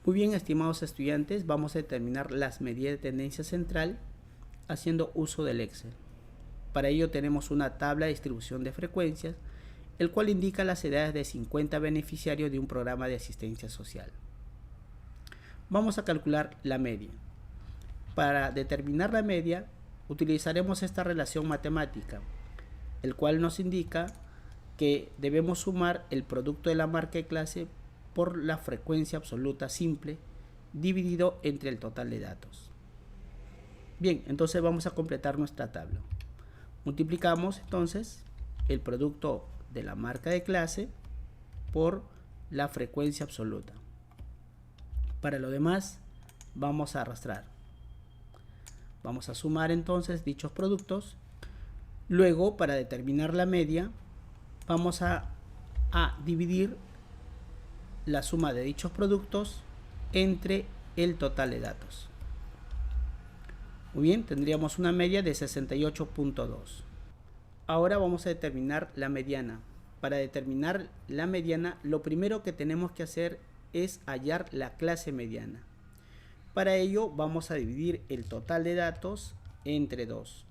Muy bien, estimados estudiantes, vamos a determinar las medidas de tendencia central haciendo uso del Excel. Para ello tenemos una tabla de distribución de frecuencias, el cual indica las edades de 50 beneficiarios de un programa de asistencia social. Vamos a calcular la media. Para determinar la media, utilizaremos esta relación matemática, el cual nos indica que debemos sumar el producto de la marca de clase por la frecuencia absoluta simple dividido entre el total de datos. Bien, entonces vamos a completar nuestra tabla. Multiplicamos entonces el producto de la marca de clase por la frecuencia absoluta. Para lo demás vamos a arrastrar. Vamos a sumar entonces dichos productos. Luego, para determinar la media, vamos a dividir la suma de dichos productos entre el total de datos. Muy bien, tendríamos una media de 68.2. Ahora vamos a determinar la mediana. Para determinar la mediana, lo primero que tenemos que hacer es hallar la clase mediana. Para ello vamos a dividir el total de datos entre 2.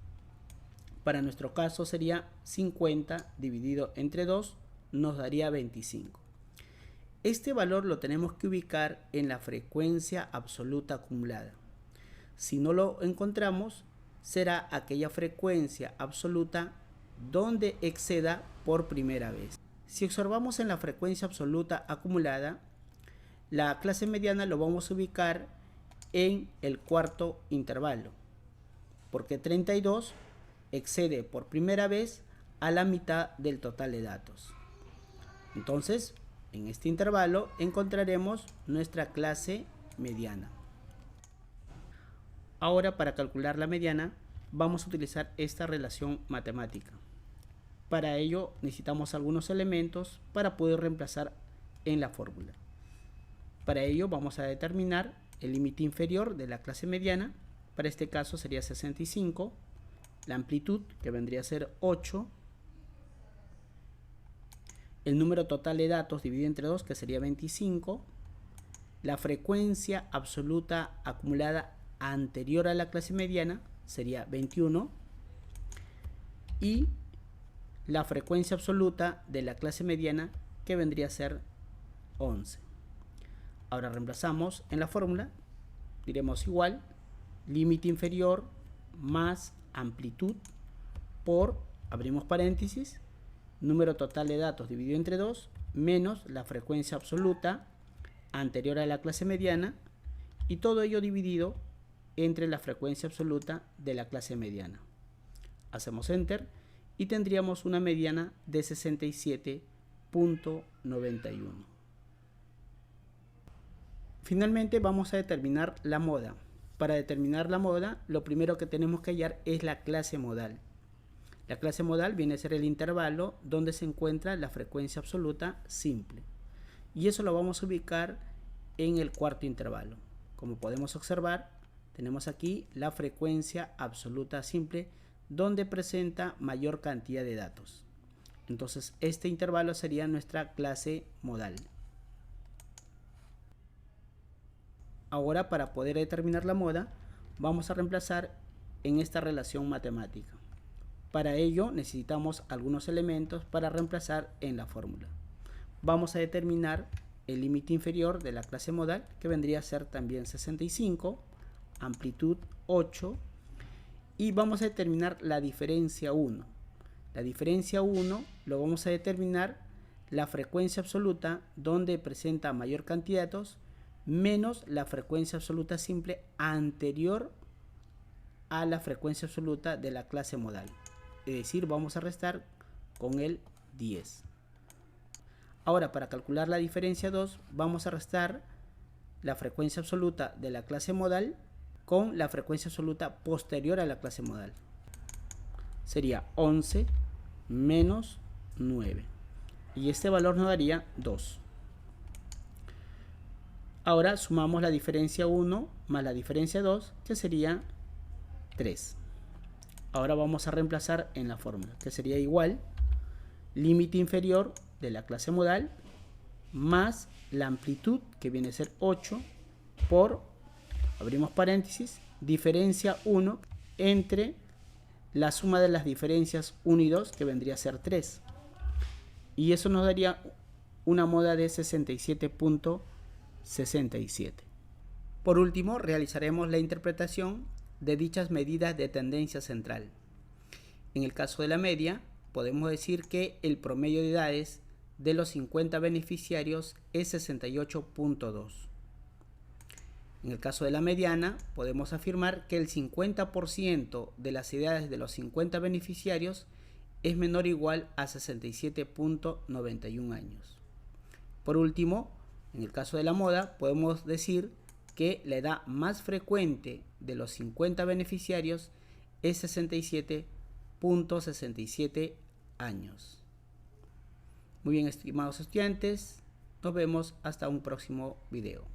Para nuestro caso sería 50 dividido entre 2 nos daría 25. Este valor lo tenemos que ubicar en la frecuencia absoluta acumulada. Si no lo encontramos, será aquella frecuencia absoluta donde exceda por primera vez. Si observamos en la frecuencia absoluta acumulada, la clase mediana lo vamos a ubicar en el cuarto intervalo, porque 32 excede por primera vez a la mitad del total de datos. Entonces, en este intervalo encontraremos nuestra clase mediana. Ahora, para calcular la mediana, vamos a utilizar esta relación matemática. Para ello necesitamos algunos elementos para poder reemplazar en la fórmula. Para ello vamos a determinar el límite inferior de la clase mediana. Para este caso sería 65. La amplitud, que vendría a ser 8. El número total de datos dividido entre 2, que sería 25. La frecuencia absoluta acumulada anterior a la clase mediana sería 21. Y la frecuencia absoluta de la clase mediana, que vendría a ser 11. Ahora reemplazamos en la fórmula. Diremos igual, límite inferior más amplitud por, abrimos paréntesis, número total de datos dividido entre 2 menos la frecuencia absoluta anterior a la clase mediana, y todo ello dividido entre la frecuencia absoluta de la clase mediana. Hacemos enter y tendríamos una mediana de 67.91. Finalmente vamos a determinar la moda. Para determinar la moda, lo primero que tenemos que hallar es la clase modal. La clase modal viene a ser el intervalo donde se encuentra la frecuencia absoluta simple. Y eso lo vamos a ubicar en el cuarto intervalo. Como podemos observar, tenemos aquí la frecuencia absoluta simple donde presenta mayor cantidad de datos. Entonces, este intervalo sería nuestra clase modal. Ahora, para poder determinar la moda, vamos a reemplazar en esta relación matemática. Para ello necesitamos algunos elementos para reemplazar en la fórmula. Vamos a determinar el límite inferior de la clase modal, que vendría a ser también 65, amplitud 8, y vamos a determinar la diferencia 1. La diferencia 1 lo vamos a determinar la frecuencia absoluta donde presenta mayor cantidad de datos menos la frecuencia absoluta simple anterior a la frecuencia absoluta de la clase modal. Es decir, vamos a restar con el 10. Ahora, para calcular la diferencia 2, vamos a restar la frecuencia absoluta de la clase modal con la frecuencia absoluta posterior a la clase modal. Sería 11 menos 9. Y este valor nos daría 2. Ahora sumamos la diferencia 1 más la diferencia 2, que sería 3. Ahora vamos a reemplazar en la fórmula, que sería igual límite inferior de la clase modal más la amplitud, que viene a ser 8, por, abrimos paréntesis, diferencia 1 entre la suma de las diferencias 1 y 2, que vendría a ser 3. Y eso nos daría una moda de 67.67. Por último, realizaremos la interpretación de dichas medidas de tendencia central. En el caso de la media, podemos decir que el promedio de edades de los 50 beneficiarios es 68.2. En el caso de la mediana, podemos afirmar que el 50% de las edades de los 50 beneficiarios es menor o igual a 67.91 años. Por último, en el caso de la moda, podemos decir que la edad más frecuente de los 50 beneficiarios es 67.67 años. Muy bien, estimados estudiantes, nos vemos hasta un próximo video.